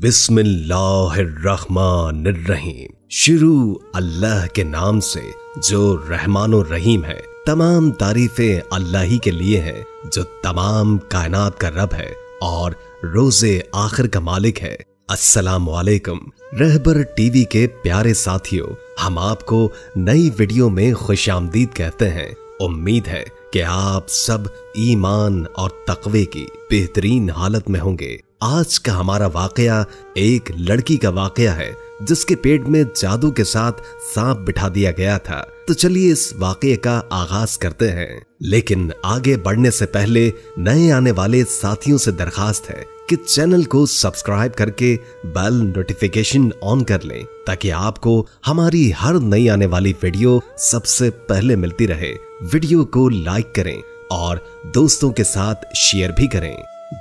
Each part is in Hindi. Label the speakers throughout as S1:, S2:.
S1: बिस्मिल्लाहिर्रहमानिर्रहीम। शुरू अल्लाह के नाम से जो रहमान और रहीम है। तमाम तारीफें अल्लाह ही के लिए हैं जो तमाम कायनात का रब है और रोजे आखिर का मालिक है। अस्सलाम वालेकुम रहबर टीवी के प्यारे साथियों, हम आपको नई वीडियो में खुशामदीद कहते हैं। उम्मीद है कि आप सब ईमान और तकवे की बेहतरीन हालत में होंगे। आज का हमारा वाकया एक लड़की का वाकया है जिसके पेट में जादू के साथ सांप बिठा दिया गया था। तो चलिए इस वाकये का आगाज करते हैं। लेकिन आगे बढ़ने से पहले नए आने वाले साथियों से दरखास्त है कि चैनल को सब्सक्राइब करके बेल नोटिफिकेशन ऑन कर लें ताकि आपको हमारी हर नई आने वाली वीडियो सबसे पहले मिलती रहे। वीडियो को लाइक करें और दोस्तों के साथ शेयर भी करें।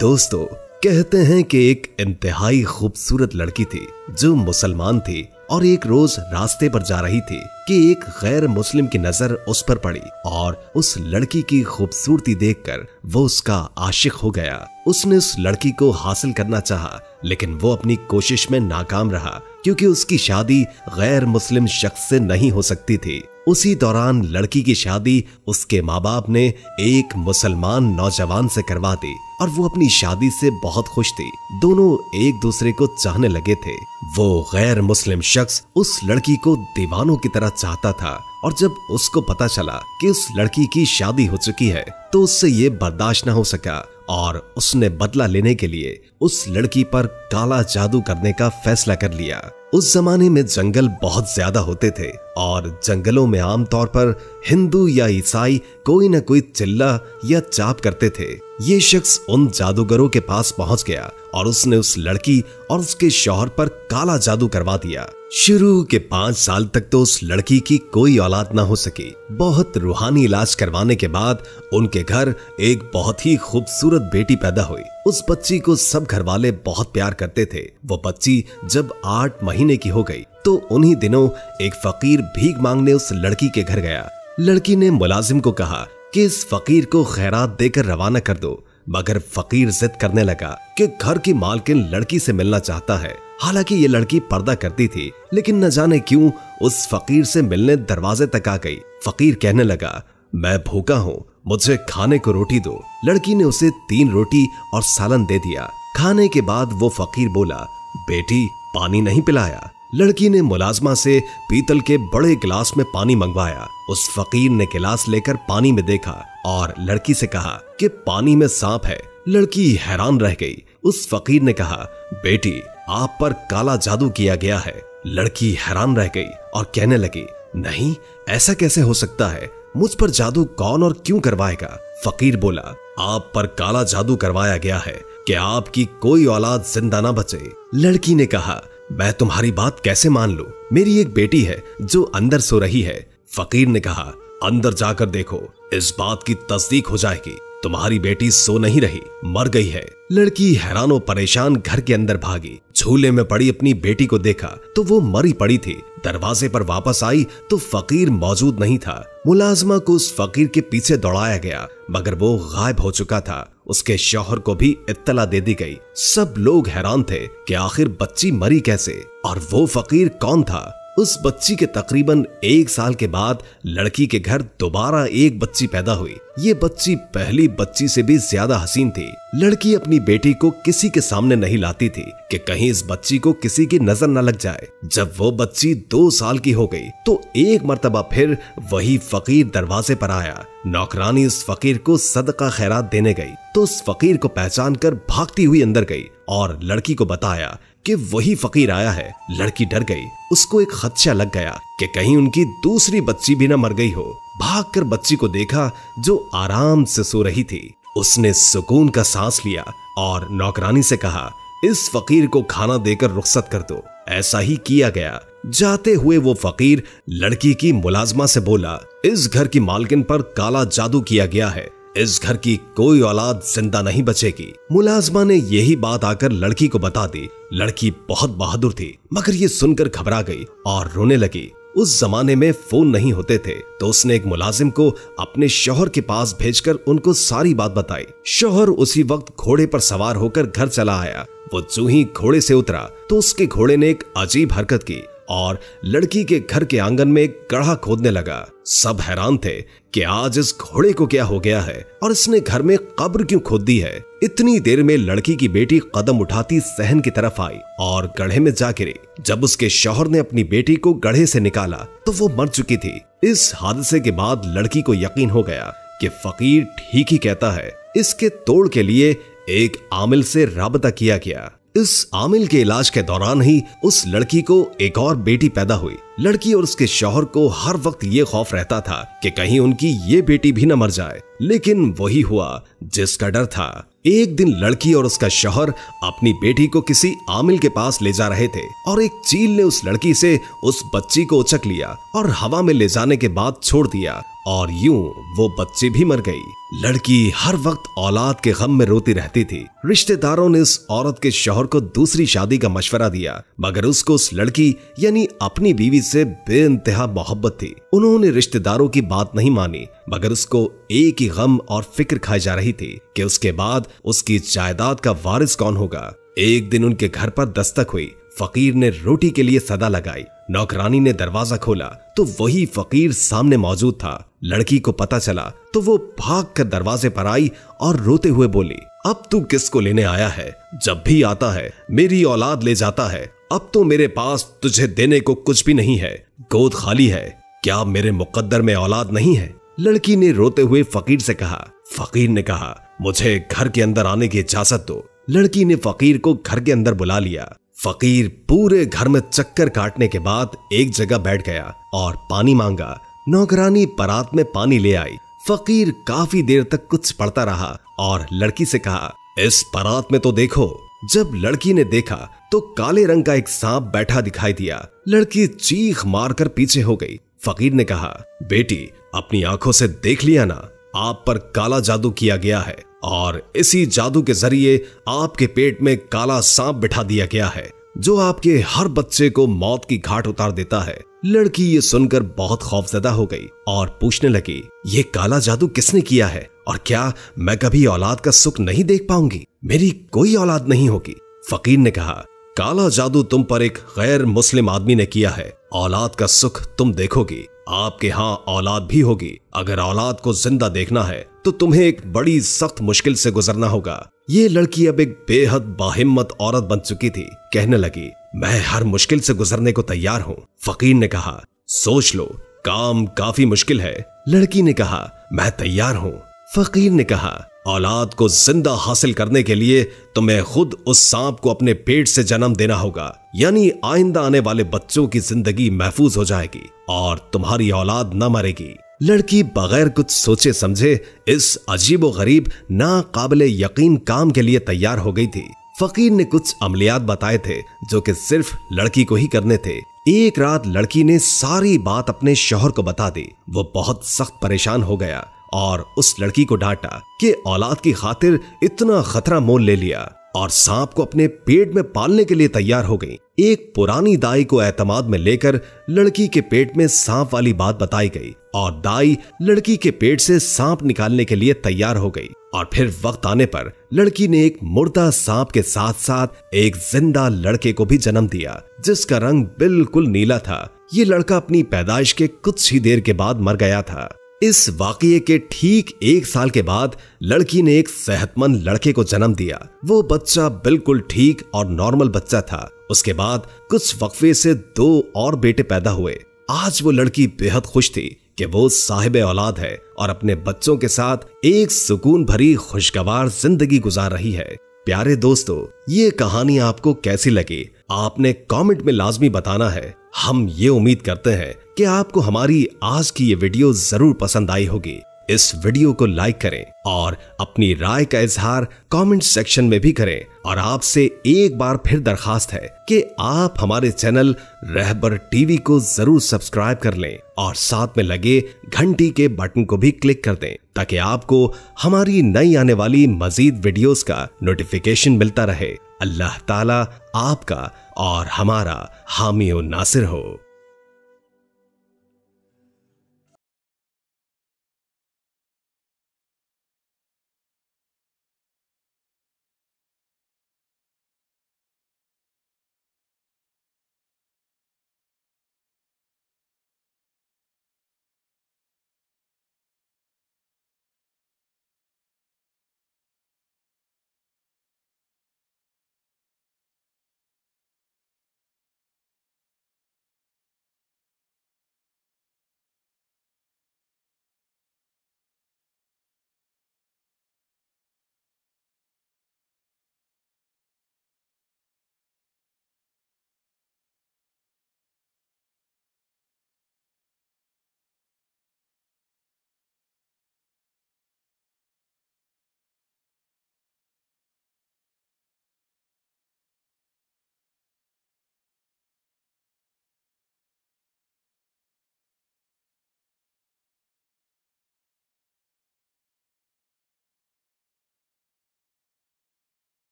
S1: दोस्तों, कहते हैं कि एक इंतहाई खूबसूरत लड़की थी जो मुसलमान थी और एक रोज रास्ते पर जा रही थी कि एक गैर मुस्लिम की नजर उस पर पड़ी और उस लड़की की खूबसूरती देखकर वो उसका आशिक हो गया। उसने उस लड़की को हासिल करना चाहा लेकिन वो अपनी कोशिश में नाकाम रहा क्योंकि उसकी शादी गैर मुस्लिम शख्स से नहीं हो सकती थी। उसी दौरान लड़की की शादी उसके माँ बाप ने एक मुसलमान नौजवान से करवा दी और वो अपनी शादी से बहुत खुश थी। दोनों एक दूसरे को चाहने लगे थे। वो गैर मुस्लिम शख्स उस लड़की को दीवानों की तरह चाहता था और जब उसको पता चला कि उस लड़की की शादी हो चुकी है तो उससे ये बर्दाश्त न हो सका और उसने बदला लेने के लिए उस लड़की पर काला जादू करने का फैसला कर लिया। उस जमाने में जंगल बहुत ज्यादा होते थे और जंगलों में आमतौर पर हिंदू या ईसाई कोई न कोई चिल्ला या चाप करते थे। ये शख्स उन जादूगरों के पास पहुंच गया और उसने उस लड़की और उसके शौहर पर काला जादू करवा दिया। शुरू के 5 साल तक तो उस लड़की की कोई औलाद ना हो सकी। बहुत रूहानी इलाज करवाने के बाद उनके घर एक बहुत ही खूबसूरत बेटी पैदा हुई। उस बच्ची को सब घर वाले बहुत प्यार करते थे। वो बच्ची जब 8 महीने की हो गई तो उन्हीं दिनों एक फकीर भीख मांगने उस लड़की के घर गया। लड़की ने मुलाजिम को कहा कि इस फकीर को खैरात देकर रवाना कर दो, मगर फकीर जिद करने लगा कि घर की मालकिन लड़की से मिलना चाहता है। हालांकि ये लड़की पर्दा करती थी लेकिन न जाने क्यों उस फकीर से मिलने दरवाजे तक आ गई। फकीर कहने लगा, मैं भूखा हूँ, मुझे खाने को रोटी दो। लड़की ने उसे 3 रोटी और सालन दे दिया। खाने के बाद वो फकीर बोला, बेटी पानी नहीं पिलाया। लड़की ने मुलाजमा से पीतल के बड़े गिलास में पानी मंगवाया। उस फकीर ने गिलास लेकर पानी में देखा और लड़की से कहा कि पानी में सांप है। लड़की हैरान रह गई। उस फकीर ने कहा, बेटी आप पर काला जादू किया गया है। लड़की हैरान रह गई और कहने लगी, नहीं, ऐसा कैसे हो सकता है? मुझ पर जादू कौन और क्यों करवाएगा? फकीर बोला, आप पर काला जादू करवाया गया है कि आपकी कोई औलाद जिंदा ना बचे। लड़की ने कहा, मैं तुम्हारी बात कैसे मान लूं? मेरी एक बेटी है जो अंदर सो रही है। फकीर ने कहा, अंदर जाकर देखो, इस बात की तस्दीक हो जाएगी। तुम्हारी बेटी सो नहीं रही, मर गई है। लड़की हैरान और परेशान घर के अंदर भागी। झूले में पड़ी अपनी बेटी को देखा तो वो मरी पड़ी थी। दरवाजे पर वापस आई तो फकीर मौजूद नहीं था। मुलाजमा को उस फकीर के पीछे दौड़ाया गया मगर वो गायब हो चुका था। उसके शौहर को भी इत्तला दे दी गई। सब लोग हैरान थे कि आखिर बच्ची मरी कैसे और वो फकीर कौन था। उस बच्ची के तकरीबन 1 साल के बाद लड़की के घर दोबारा एक बच्ची पैदा हुई। ये बच्ची पहली बच्ची से भी ज्यादा हसीन थी। लड़की अपनी बेटी को किसी के सामने नहीं लाती थी कि कहीं इस बच्ची को किसी की नजर न लग जाए। जब वो बच्ची 2 साल की हो गई तो एक मर्तबा फिर वही फकीर दरवाजे पर आया। नौकरानी उस फकीर को सदका खैरात देने गई तो उस फकीर को पहचान कर भागती हुई अंदर गई और लड़की को बताया कि वही फकीर आया है। लड़की डर गई। उसको एक खदशा लग गया कि कहीं उनकी दूसरी बच्ची भी न मर गई हो। भागकर बच्ची को देखा जो आराम से सो रही थी। उसने सुकून का सांस लिया और नौकरानी से कहा, इस फकीर को खाना देकर रुखसत कर दो। ऐसा ही किया गया। जाते हुए वो फकीर लड़की की मुलाजमा से बोला, इस घर की मालकिन पर काला जादू किया गया है। इस घर की कोई औलाद जिंदा नहीं बचेगी। मुलाजमा ने यही बात आकर लड़की को बता दी। लड़की बहुत बहादुर थी मगर ये सुनकर घबरा गई और रोने लगी। उस जमाने में फोन नहीं होते थे तो उसने एक मुलाजिम को अपने शौहर के पास भेजकर उनको सारी बात बताई। शौहर उसी वक्त घोड़े पर सवार होकर घर चला आया। वो जो ही घोड़े से उतरा तो उसके घोड़े ने एक अजीब हरकत की और लड़की के घर के आंगन में एक गड्ढा खोदने लगा। सब हैरान थे कि आज इस घोड़े को क्या हो गया है और इसने घर में कब्र क्यों खोद दी है। इतनी देर में लड़की की बेटी कदम उठाती सहन की तरफ आई और गड्ढे में जा गिरी। जब उसके शौहर ने अपनी बेटी को गड्ढे से निकाला तो वो मर चुकी थी। इस हादसे के बाद लड़की को यकीन हो गया कि फकीर ठीक ही कहता है। इसके तोड़ के लिए एक आमिल से राबता किया गया। इस आमिल के इलाज के दौरान ही उस लड़की को एक और बेटी पैदा हुई। लड़की और उसके शौहर को हर वक्त ये खौफ रहता था कि कहीं उनकी ये बेटी भी न मर जाए, लेकिन वही हुआ जिसका डर था। एक दिन लड़की और उसका शौहर अपनी बेटी को किसी आमिल के पास ले जा रहे थे और एक चील ने उस लड़की से उस बच्ची को उचक लिया और हवा में ले जाने के बाद छोड़ दिया और यूं वो बच्ची भी मर गई। लड़की हर वक्त औलाद के गम में रोती रहती थी। रिश्तेदारों ने इस औरत के शौहर को दूसरी शादी का मशवरा दिया, मगर उसको उस लड़की यानी अपनी बीवी से बेइंतहा मोहब्बत थी। उन्होंने रिश्तेदारों की बात नहीं मानी, मगर उसको एक ही गम और फिक्र खाई जा रही थी कि उसके बाद उसकी जायदाद का वारिस कौन होगा। एक दिन उनके घर पर दस्तक हुई। फकीर ने रोटी के लिए सदा लगाई। नौकरानी ने दरवाजा खोला तो वही फकीर सामने मौजूद था। लड़की को पता चला तो वो भागकर दरवाजे पर आई और रोते हुए बोली, अब तू किसको लेने आया है? जब भी आता है मेरी औलाद ले जाता है। अब तो मेरे पास तुझे देने को कुछ भी नहीं है, गोद खाली है। क्या मेरे मुकद्दर में औलाद नहीं है? लड़की ने रोते हुए फकीर से कहा। फकीर ने कहा, मुझे घर के अंदर आने की इजाजत दो। लड़की ने फकीर को घर के अंदर बुला लिया। फकीर पूरे घर में चक्कर काटने के बाद एक जगह बैठ गया और पानी मांगा। नौकरानी परात में पानी ले आई। फकीर काफी देर तक कुछ पढ़ता रहा और लड़की से कहा, इस परात में तो देखो। जब लड़की ने देखा तो काले रंग का एक सांप बैठा दिखाई दिया। लड़की चीख मारकर पीछे हो गई। फकीर ने कहा, बेटी अपनी आंखों से देख लिया ना, आप पर काला जादू किया गया है और इसी जादू के जरिए आपके पेट में काला सांप बिठा दिया गया है जो आपके हर बच्चे को मौत की घाट उतार देता है। लड़की ये सुनकर बहुत खौफजदा हो गई और पूछने लगी, ये काला जादू किसने किया है और क्या मैं कभी औलाद का सुख नहीं देख पाऊंगी? मेरी कोई औलाद नहीं होगी। फकीर ने कहा, काला जादू तुम पर एक गैर मुस्लिम आदमी ने किया है। औलाद का सुख तुम देखोगी, आपके यहाँ औलाद भी होगी। अगर औलाद को जिंदा देखना है तो तुम्हें एक बड़ी सख्त मुश्किल से गुजरना होगा। ये लड़की अब एक बेहद बाहिम्मत औरत बन चुकी थी। कहने लगी, मैं हर मुश्किल से गुजरने को तैयार हूँ। फकीर ने कहा, सोच लो, काम काफी मुश्किल है। लड़की ने कहा, मैं तैयार हूँ। फकीर ने कहा, औलाद को जिंदा हासिल करने के लिए तुम्हें खुद उस सांप को अपने पेट से जन्म देना होगा, यानी आइंदा आने वाले बच्चों की जिंदगी महफूज हो जाएगी और तुम्हारी औलाद न मरेगी। लड़की बगैर कुछ सोचे समझे इस अजीबो गरीब ना काबिले यकीन काम के लिए तैयार हो गई थी। फकीर ने कुछ अमलियात बताए थे जो कि सिर्फ लड़की को ही करने थे। एक रात लड़की ने सारी बात अपने शौहर को बता दी। वो बहुत सख्त परेशान हो गया और उस लड़की को डांटा कि औलाद की खातिर इतना खतरा मोल ले लिया और सांप को अपने पेट में पालने के लिए तैयार हो गई। एक पुरानी दाई को एतमाद में लेकर लड़की के पेट में सांप वाली बात बताई गई और दाई लड़की के पेट से सांप निकालने के लिए तैयार हो गई। और फिर वक्त आने पर लड़की ने एक मुर्दा सांप के साथ साथ एक जिंदा लड़के को भी जन्म दिया जिसका रंग बिल्कुल नीला था। ये लड़का अपनी पैदाइश के कुछ ही देर के बाद मर गया था। इस वाकये के ठीक 1 साल के बाद लड़की ने एक सेहतमंद लड़के को जन्म दिया। वो बच्चा बिल्कुल ठीक और नॉर्मल बच्चा था। उसके बाद कुछ वक्फे से 2 और बेटे पैदा हुए। आज वो लड़की बेहद खुश थी कि वो साहिबे औलाद है और अपने बच्चों के साथ एक सुकून भरी खुशगवार जिंदगी गुजार रही है। प्यारे दोस्तों, ये कहानी आपको कैसी लगी आपने कमेंट में लाजमी बताना है। हम ये उम्मीद करते हैं कि आपको हमारी आज की ये वीडियो जरूर पसंद आई होगी। इस वीडियो को लाइक करें और अपनी राय का इजहार कमेंट सेक्शन में भी करें। और आपसे एक बार फिर दरखास्त है कि आप हमारे चैनल रहबर टीवी को जरूर सब्सक्राइब कर लें और साथ में लगे घंटी के बटन को भी क्लिक कर दें ताकि आपको हमारी नई आने वाली मजीद वीडियोस का नोटिफिकेशन मिलता रहे। अल्लाह ताला आपका और हमारा हामी और नासिर हो।